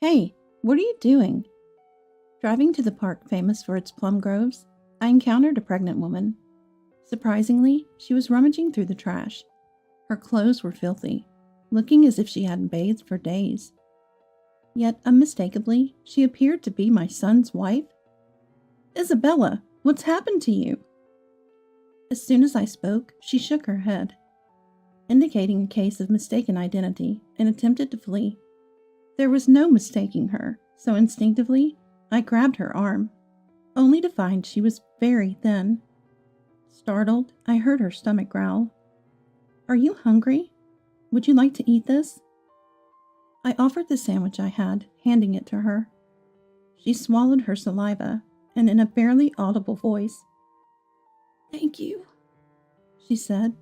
Hey, what are you doing? Driving to the park famous for its plum groves, I encountered a pregnant woman. Surprisingly, she was rummaging through the trash. Her clothes were filthy, looking as if she hadn't bathed for days. Yet, unmistakably, she appeared to be my son's wife. Isabella, what's happened to you? As soon as I spoke, she shook her head, indicating a case of mistaken identity, and attempted to flee. There was no mistaking her, so instinctively, I grabbed her arm, only to find she was very thin. Startled, I heard her stomach growl. Are you hungry? Would you like to eat this? I offered the sandwich I had, handing it to her. She swallowed her saliva, and in a barely audible voice, "Thank you," she said,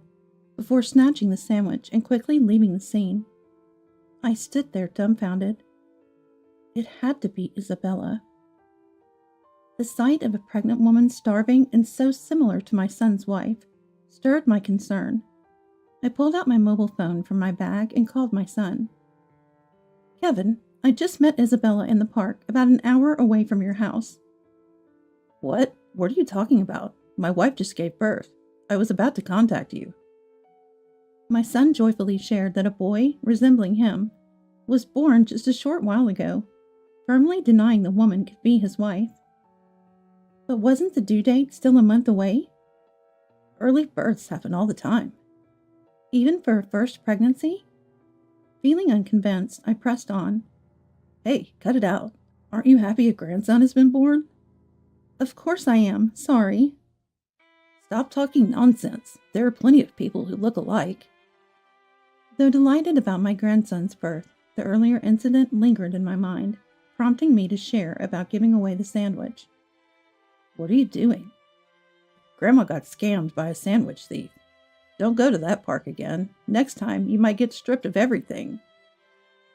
before snatching the sandwich and quickly leaving the scene. I stood there dumbfounded. It had to be Isabella. The sight of a pregnant woman starving and so similar to my son's wife stirred my concern. I pulled out my mobile phone from my bag and called my son. "Kevin, I just met Isabella in the park about an hour away from your house." "What? What are you talking about? My wife just gave birth. I was about to contact you." My son joyfully shared that a boy, resembling him, was born just a short while ago, firmly denying the woman could be his wife. But wasn't the due date still a month away? Early births happen all the time. Even for a first pregnancy? Feeling unconvinced, I pressed on. "Hey, cut it out. Aren't you happy a grandson has been born?" "Of course I am. Sorry." "Stop talking nonsense. There are plenty of people who look alike." Though delighted about my grandson's birth, the earlier incident lingered in my mind, prompting me to share about giving away the sandwich. "What are you doing?" "Grandma got scammed by a sandwich thief. Don't go to that park again. Next time, you might get stripped of everything."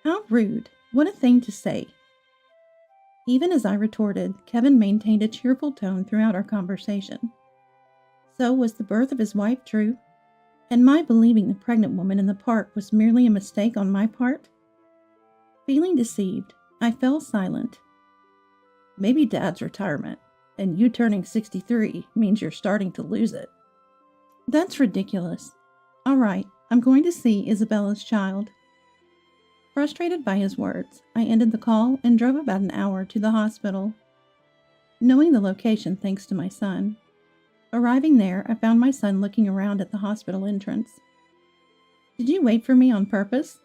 How rude. What a thing to say. Even as I retorted, Kevin maintained a cheerful tone throughout our conversation. So was the birth of his wife true? And my believing the pregnant woman in the park was merely a mistake on my part? Feeling deceived, I fell silent. Maybe Dad's retirement, and you turning 63 means you're starting to lose it. That's ridiculous. All right, I'm going to see Isabella's child. Frustrated by his words, I ended the call and drove about an hour to the hospital, knowing the location thanks to my son. Arriving there, I found my son looking around at the hospital entrance. "Did you wait for me on purpose?"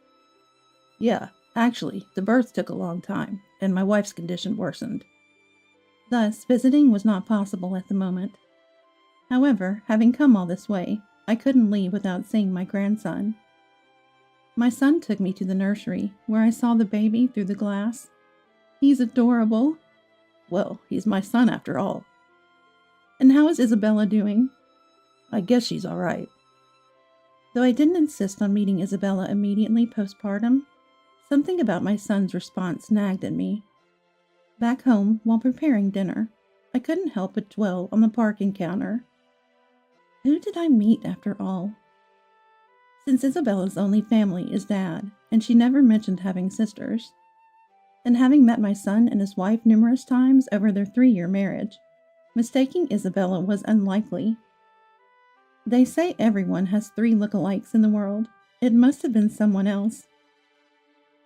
"Yeah, actually, the birth took a long time, and my wife's condition worsened." Thus, visiting was not possible at the moment. However, having come all this way, I couldn't leave without seeing my grandson. My son took me to the nursery, where I saw the baby through the glass. He's adorable. Well, he's my son after all. And how is Isabella doing? I guess she's all right. Though I didn't insist on meeting Isabella immediately postpartum, something about my son's response nagged at me. Back home, while preparing dinner, I couldn't help but dwell on the park encounter. Who did I meet after all? Since Isabella's only family is Dad, and she never mentioned having sisters, and having met my son and his wife numerous times over their 3-year marriage, mistaking Isabella was unlikely. They say everyone has 3 lookalikes in the world. It must have been someone else.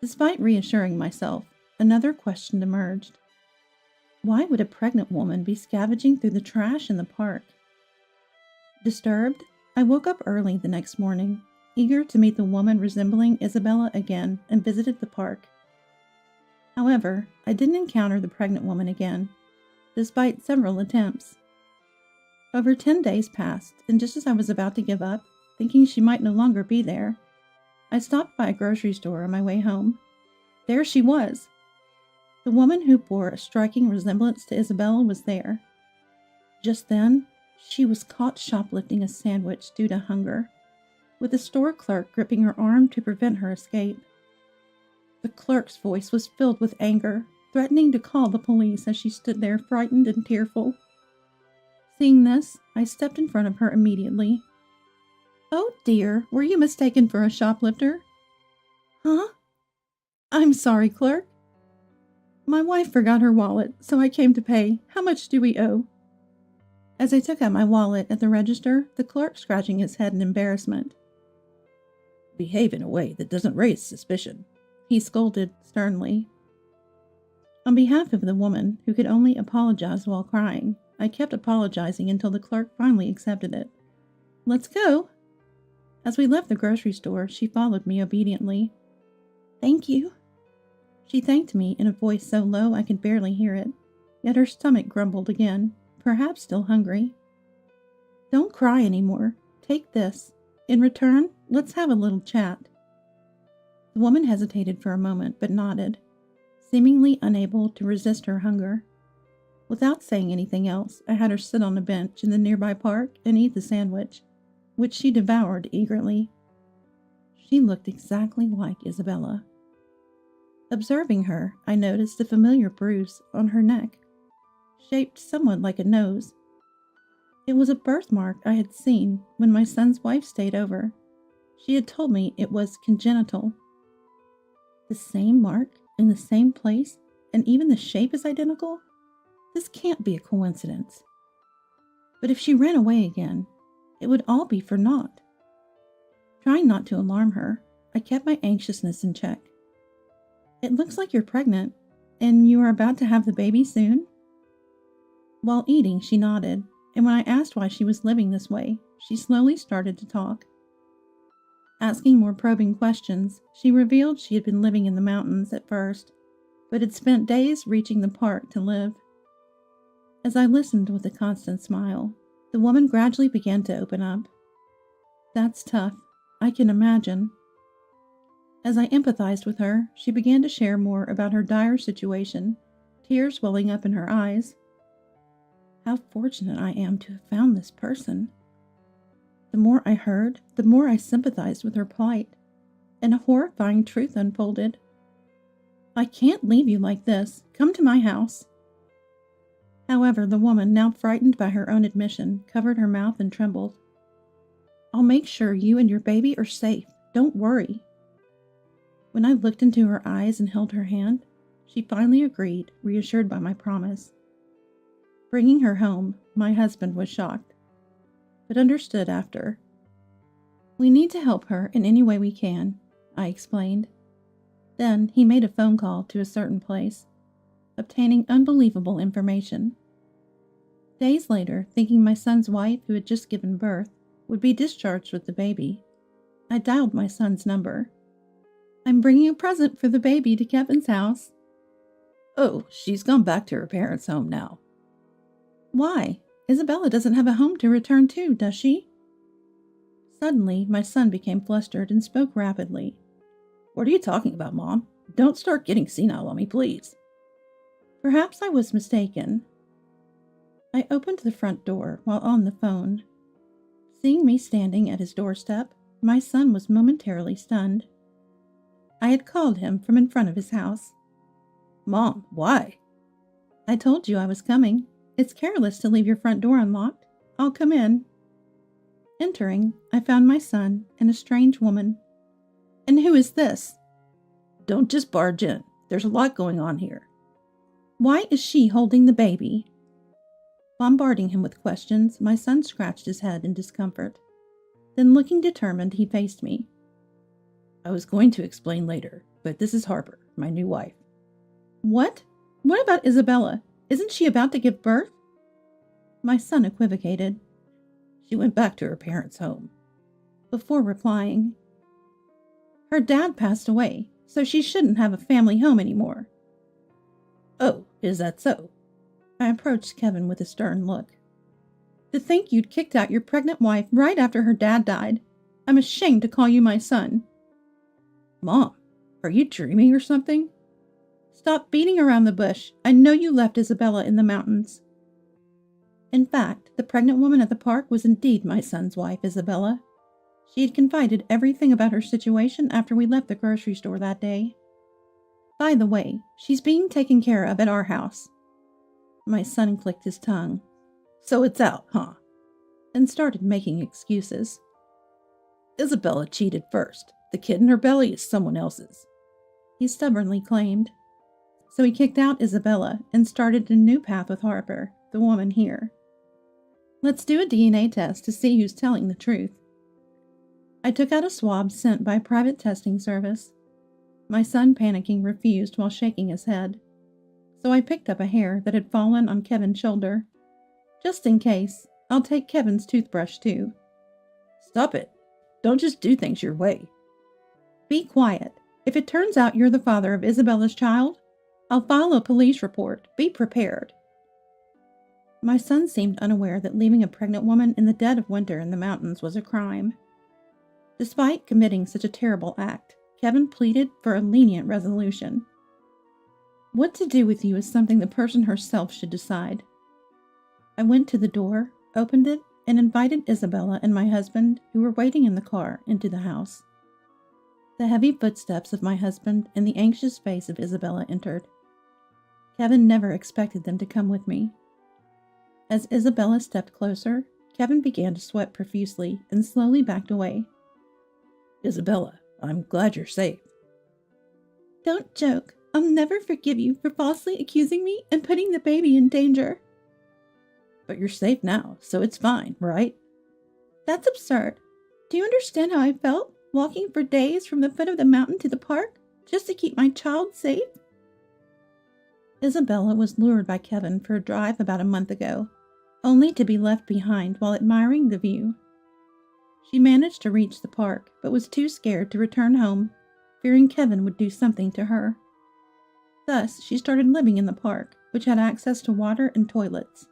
Despite reassuring myself, another question emerged. Why would a pregnant woman be scavenging through the trash in the park? Disturbed, I woke up early the next morning, eager to meet the woman resembling Isabella again, and visited the park. However, I didn't encounter the pregnant woman again, despite several attempts. Over 10 days passed, and just as I was about to give up, thinking she might no longer be there, I stopped by a grocery store on my way home. There she was! The woman who bore a striking resemblance to Isabella was there. Just then, she was caught shoplifting a sandwich due to hunger, with the store clerk gripping her arm to prevent her escape. The clerk's voice was filled with anger, threatening to call the police as she stood there frightened and tearful. Seeing this, I stepped in front of her immediately. "Oh dear, were you mistaken for a shoplifter?" "Huh? I'm sorry, clerk." My wife forgot her wallet, so I came to pay. How much do we owe? As I took out my wallet at the register, the clerk scratching his head in embarrassment. Behave in a way that doesn't raise suspicion, he scolded sternly. On behalf of the woman, who could only apologize while crying, I kept apologizing until the clerk finally accepted it. Let's go. As we left the grocery store, she followed me obediently. Thank you. She thanked me in a voice so low I could barely hear it, yet her stomach grumbled again, perhaps still hungry. Don't cry anymore. Take this. In return, let's have a little chat. The woman hesitated for a moment, but nodded, seemingly unable to resist her hunger. Without saying anything else, I had her sit on a bench in the nearby park and eat the sandwich, which she devoured eagerly. She looked exactly like Isabella. Observing her, I noticed a familiar bruise on her neck, shaped somewhat like a nose. It was a birthmark I had seen when my son's wife stayed over. She had told me it was congenital. The same mark in the same place, and even the shape is identical? This can't be a coincidence. But if she ran away again, it would all be for naught. Trying not to alarm her, I kept my anxiousness in check. It looks like you're pregnant, and you are about to have the baby soon? While eating, she nodded, and when I asked why she was living this way, she slowly started to talk. Asking more probing questions, she revealed she had been living in the mountains at first, but had spent days reaching the park to live. As I listened with a constant smile, the woman gradually began to open up. That's tough. I can imagine. As I empathized with her, she began to share more about her dire situation, tears welling up in her eyes. How fortunate I am to have found this person. The more I heard, the more I sympathized with her plight, and a horrifying truth unfolded. I can't leave you like this. Come to my house. However, the woman, now frightened by her own admission, covered her mouth and trembled. I'll make sure you and your baby are safe. Don't worry. When I looked into her eyes and held her hand, she finally agreed, reassured by my promise. Bringing her home, my husband was shocked, but understood after. We need to help her in any way we can, I explained. Then he made a phone call to a certain place, obtaining unbelievable information. Days later, thinking my son's wife, who had just given birth, would be discharged with the baby, I dialed my son's number. I'm bringing a present for the baby to Kevin's house. Oh, she's gone back to her parents' home now. Why? Isabella doesn't have a home to return to, does she? Suddenly, my son became flustered and spoke rapidly. What are you talking about, Mom? Don't start getting senile on me, please. Perhaps I was mistaken. I opened the front door while on the phone. Seeing me standing at his doorstep, my son was momentarily stunned. I had called him from in front of his house. Mom, why? I told you I was coming. It's careless to leave your front door unlocked. I'll come in. Entering, I found my son and a strange woman. And who is this? Don't just barge in. There's a lot going on here. Why is she holding the baby? Bombarding him with questions, my son scratched his head in discomfort. Then, looking determined, he faced me. I was going to explain later, but this is Harper, my new wife. What? What about Isabella? Isn't she about to give birth? My son equivocated. She went back to her parents' home. Before replying, her dad passed away, so she shouldn't have a family home anymore. Oh, is that so? I approached Kevin with a stern look. To think you'd kicked out your pregnant wife right after her dad died. I'm ashamed to call you my son. Mom, are you dreaming or something? Stop beating around the bush. I know you left Isabella in the mountains. In fact, the pregnant woman at the park was indeed my son's wife, Isabella. She had confided everything about her situation after we left the grocery store that day. By the way, she's being taken care of at our house. My son clicked his tongue. So it's out, huh? And started making excuses. Isabella cheated first. The kid in her belly is someone else's. He stubbornly claimed. so he kicked out Isabella and started a new path with Harper, the woman here. Let's do a DNA test to see who's telling the truth. I took out a swab sent by a private testing service. My son, panicking, refused while shaking his head. So I picked up a hair that had fallen on Kevin's shoulder. Just in case, I'll take Kevin's toothbrush too. Stop it. Don't just do things your way. Be quiet. If it turns out you're the father of Isabella's child, I'll file a police report. Be prepared. My son seemed unaware that leaving a pregnant woman in the dead of winter in the mountains was a crime. Despite committing such a terrible act, Kevin pleaded for a lenient resolution. What to do with you is something the person herself should decide. I went to the door, opened it, and invited Isabella and my husband, who were waiting in the car, into the house. The heavy footsteps of my husband and the anxious face of Isabella entered. Kevin never expected them to come with me. As Isabella stepped closer, Kevin began to sweat profusely and slowly backed away. Isabella, I'm glad you're safe. Don't joke. I'll never forgive you for falsely accusing me and putting the baby in danger. But you're safe now, so it's fine, right? That's absurd. Do you understand how I felt, walking for days from the foot of the mountain to the park, just to keep my child safe? Isabella was lured by Kevin for a drive about a month ago, only to be left behind while admiring the view. She managed to reach the park, but was too scared to return home, fearing Kevin would do something to her. Thus, she started living in the park, which had access to water and toilets.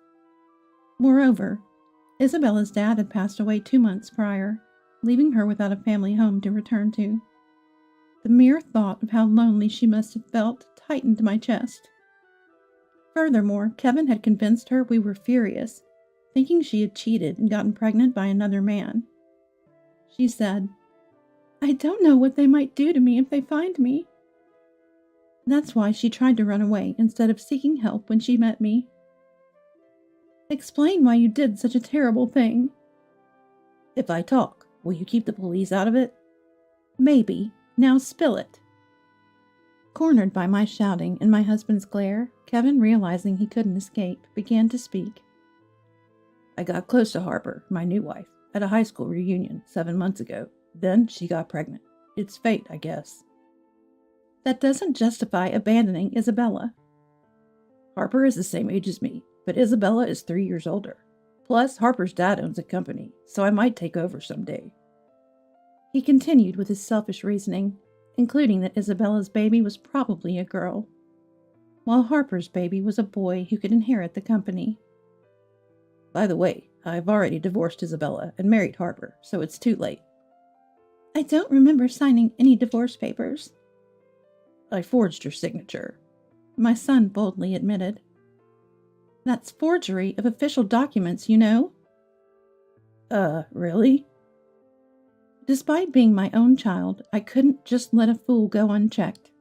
Moreover, Isabella's dad had passed away 2 months prior, leaving her without a family home to return to. The mere thought of how lonely she must have felt tightened my chest. Furthermore, Kevin had convinced her we were furious, thinking she had cheated and gotten pregnant by another man. She said, "I don't know what they might do to me if they find me." That's why she tried to run away instead of seeking help when she met me. Explain why you did such a terrible thing. If I talk, will you keep the police out of it? Maybe. Now spill it. Cornered by my shouting and my husband's glare, Kevin, realizing he couldn't escape, began to speak. I got close to Harper, my new wife, at a high school reunion 7 months ago. Then she got pregnant. It's fate, I guess. That doesn't justify abandoning Isabella. Harper is the same age as me, but Isabella is 3 years older. Plus, Harper's dad owns a company, so I might take over someday. He continued with his selfish reasoning, including that Isabella's baby was probably a girl, while Harper's baby was a boy who could inherit the company. By the way, I've already divorced Isabella and married Harper, so it's too late. I don't remember signing any divorce papers. I forged your signature, my son boldly admitted. That's forgery of official documents, you know. Really? Despite being my own child, I couldn't just let a fool go unchecked.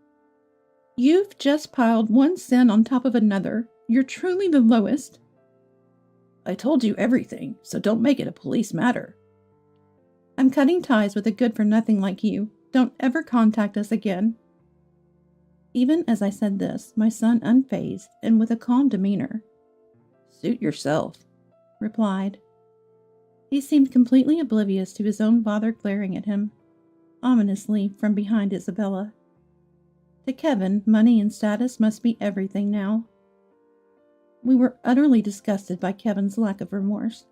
You've just piled one sin on top of another. You're truly the lowest. I told you everything, so don't make it a police matter. I'm cutting ties with a good-for-nothing like you. Don't ever contact us again. Even as I said this, my son, unfazed and with a calm demeanor, "Suit yourself," replied. He seemed completely oblivious to his own father glaring at him, ominously from behind Isabella. To Kevin, money and status must be everything now. We were utterly disgusted by Kevin's lack of remorse,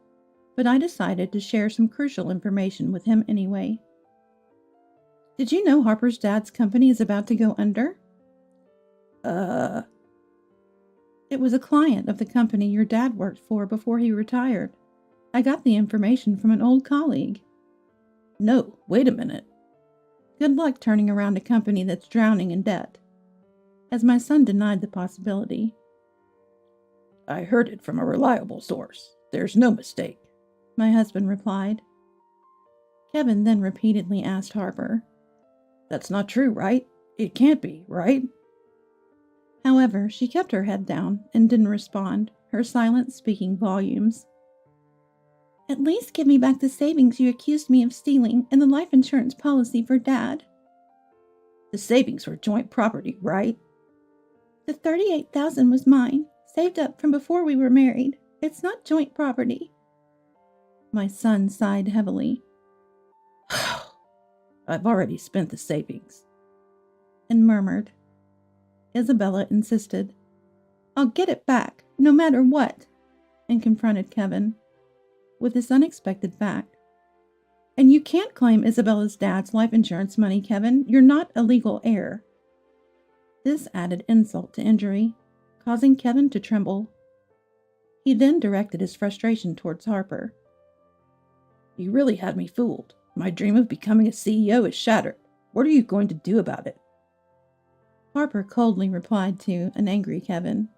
but I decided to share some crucial information with him anyway. Did you know Harper's dad's company is about to go under? It was a client of the company your dad worked for before he retired. I got the information from an old colleague. No, wait a minute. Good luck turning around a company that's drowning in debt. As my son denied the possibility. I heard it from a reliable source. There's no mistake, my husband replied. Kevin then repeatedly asked Harper. That's not true, right? It can't be, right? However, she kept her head down and didn't respond, her silence speaking volumes. At least give me back the savings you accused me of stealing and the life insurance policy for Dad. The savings were joint property, right? The $38,000 was mine, saved up from before we were married. It's not joint property. My son sighed heavily. I've already spent the savings. And murmured. Isabella insisted. I'll get it back, no matter what, and confronted Kevin with this unexpected fact. And you can't claim Isabella's dad's life insurance money, Kevin. You're not a legal heir. This added insult to injury, causing Kevin to tremble. He then directed his frustration towards Harper. You really had me fooled. My dream of becoming a CEO is shattered. What are you going to do about it? Harper coldly replied to an angry Kevin.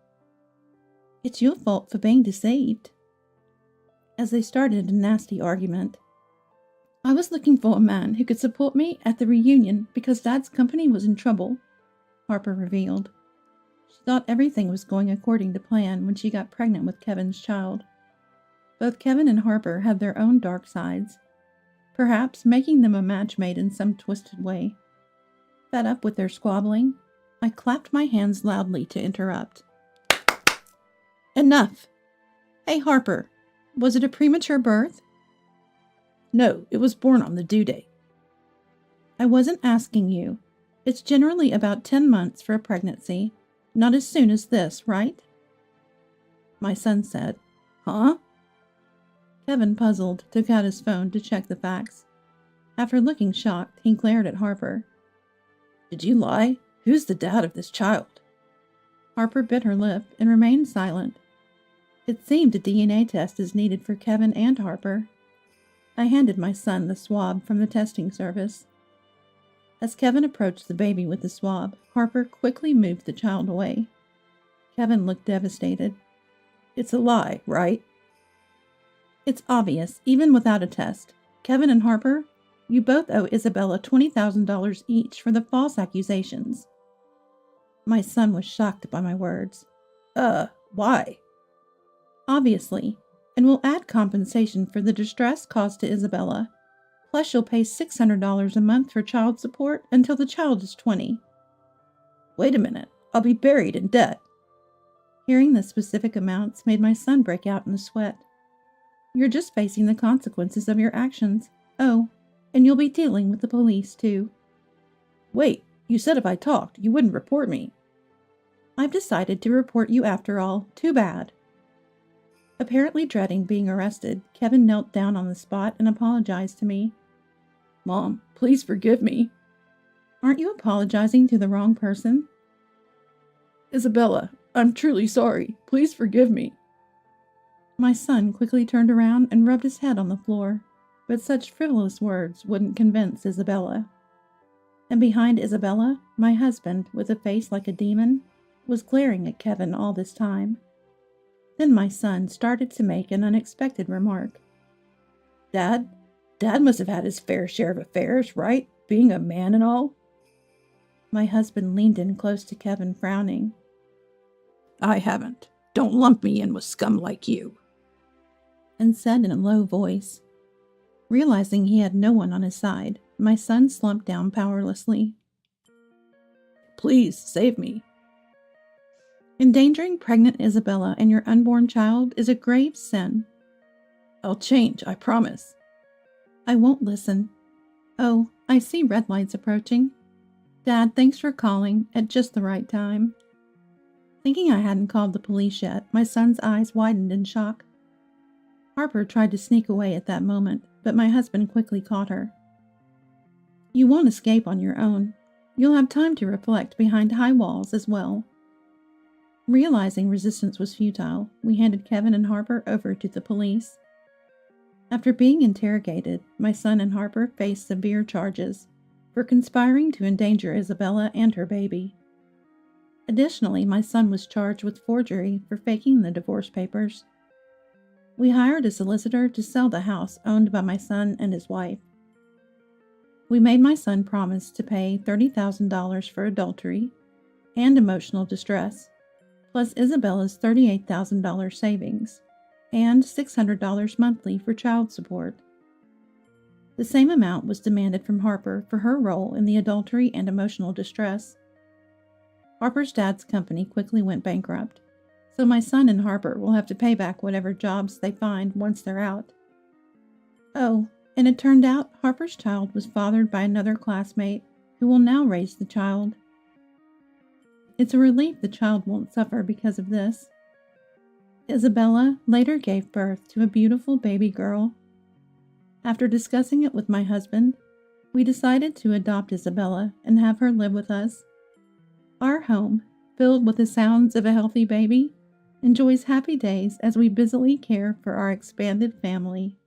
It's your fault for being deceived. As they started a nasty argument. I was looking for a man who could support me at the reunion because Dad's company was in trouble, Harper revealed. She thought everything was going according to plan when she got pregnant with Kevin's child. Both Kevin and Harper had their own dark sides, perhaps making them a match made in some twisted way. Fed up with their squabbling, I clapped my hands loudly to interrupt. Enough! Hey, Harper, was it a premature birth? No, it was born on the due date. I wasn't asking you. It's generally about 10 months for a pregnancy, not as soon as this, right? My son said. Huh? Kevin, puzzled, took out his phone to check the facts. After looking shocked, he glared at Harper. Did you lie? Who's the dad of this child? Harper bit her lip and remained silent. It seemed a DNA test is needed for Kevin and Harper. I handed my son the swab from the testing service. As Kevin approached the baby with the swab, Harper quickly moved the child away. Kevin looked devastated. It's a lie, right? It's obvious, even without a test. Kevin and Harper, you both owe Isabella $20,000 each for the false accusations. My son was shocked by my words. Why? Obviously, and we'll add compensation for the distress caused to Isabella. Plus, you'll pay $600 a month for child support until the child is 20. Wait a minute, I'll be buried in debt. Hearing the specific amounts made my son break out in a sweat. You're just facing the consequences of your actions. Oh, and you'll be dealing with the police, too. Wait, you said if I talked, you wouldn't report me. I've decided to report you after all. Too bad. Apparently dreading being arrested, Kevin knelt down on the spot and apologized to me. Mom, please forgive me. Aren't you apologizing to the wrong person? Isabella, I'm truly sorry. Please forgive me. My son quickly turned around and rubbed his head on the floor, but such frivolous words wouldn't convince Isabella. And behind Isabella, my husband, with a face like a demon, was glaring at Kevin all this time. Then my son started to make an unexpected remark. Dad must have had his fair share of affairs, right? Being a man and all. My husband leaned in close to Kevin, frowning. I haven't. Don't lump me in with scum like you. And said in a low voice. Realizing he had no one on his side, my son slumped down powerlessly. Please save me. Endangering pregnant Isabella and your unborn child is a grave sin. I'll change, I promise. I won't listen. Oh, I see red lights approaching. Dad, thanks for calling at just the right time. Thinking I hadn't called the police yet, my son's eyes widened in shock. Harper tried to sneak away at that moment, but my husband quickly caught her. You won't escape on your own. You'll have time to reflect behind high walls as well. Realizing resistance was futile, we handed Kevin and Harper over to the police. After being interrogated, my son and Harper faced severe charges for conspiring to endanger Isabella and her baby. Additionally, my son was charged with forgery for faking the divorce papers. We hired a solicitor to sell the house owned by my son and his wife. We made my son promise to pay $30,000 for adultery and emotional distress, plus Isabella's $38,000 savings, and $600 monthly for child support. The same amount was demanded from Harper for her role in the adultery and emotional distress. Harper's dad's company quickly went bankrupt, so my son and Harper will have to pay back whatever jobs they find once they're out. Oh, and it turned out Harper's child was fathered by another classmate who will now raise the child. It's a relief the child won't suffer because of this. Isabella later gave birth to a beautiful baby girl. After discussing it with my husband, we decided to adopt Isabella and have her live with us. Our home, filled with the sounds of a healthy baby, enjoys happy days as we busily care for our expanded family.